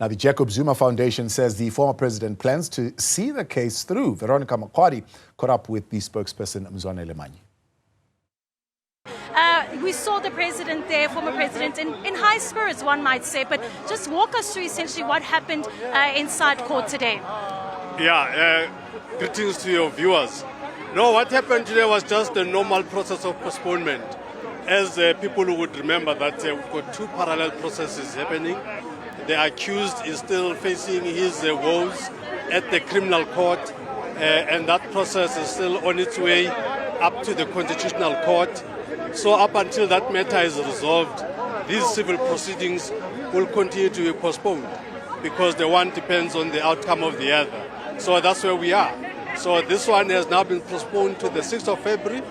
Now, the Jacob Zuma Foundation says the former president plans to see the case through. Veronica Makhoali caught up with the spokesperson, Mzwanele Manyi. We saw the president there, former president, in high spirits, one might say. But just walk us through essentially what happened inside court today. Yeah, greetings to your viewers. No, what happened today was just the normal process of postponement. As people would remember that we've got two parallel processes happening. The accused is still facing his woes at the criminal court, and that process is still on its way up to the Constitutional Court. So up until that matter is resolved, these civil proceedings will continue to be postponed because the one depends on the outcome of the other. So that's where we are. So this one has now been postponed to the 6th of February,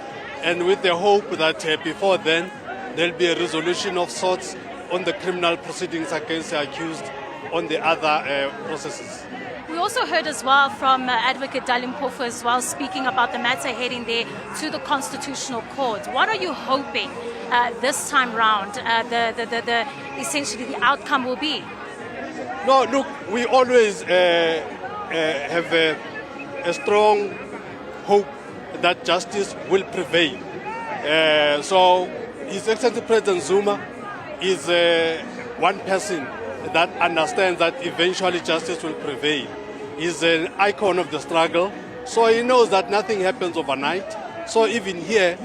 and with the hope that before then there'll be a resolution of sorts on the criminal proceedings against the accused on the other processes. We also heard as well from Advocate Ramaphosa as well, speaking about the matter heading there to the Constitutional Court. What are you hoping this time round, essentially the outcome will be? No, look, we always have a strong hope that justice will prevail. So His Excellency President Zuma is one person that understands that eventually justice will prevail. He's an icon of the struggle, so he knows that nothing happens overnight. So even here,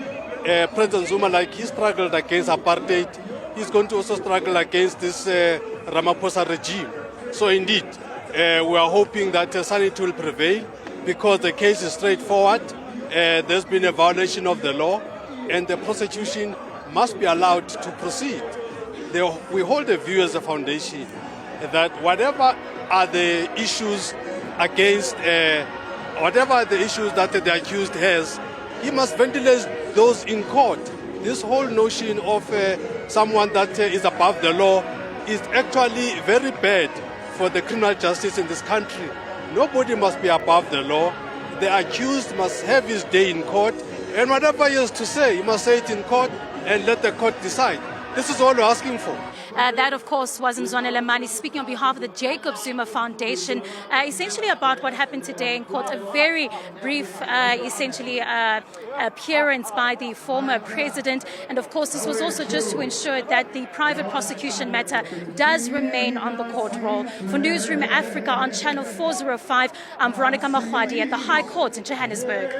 President Zuma, like he struggled against apartheid, he's going to also struggle against this Ramaphosa regime. So indeed, we are hoping that sanity will prevail because the case is straightforward. There's been a violation of the law, and the prosecution must be allowed to proceed. We hold a view as a foundation that whatever are the issues against, whatever the issues that the accused has, he must ventilate those in court. This whole notion of someone that is above the law is actually very bad for the criminal justice in this country. Nobody must be above the law. The accused must have his day in court, and whatever he has to say, he must say it in court and let the court decide. This is all we're asking for. That, of course, was Mzwanele Manyi speaking on behalf of the Jacob Zuma Foundation, essentially about what happened today in court. A very brief, essentially, appearance by the former president. And, of course, this was also just to ensure that the private prosecution matter does remain on the court roll. For Newzroom Afrika on channel 405, I'm Veronica Makhoali at the High Court in Johannesburg.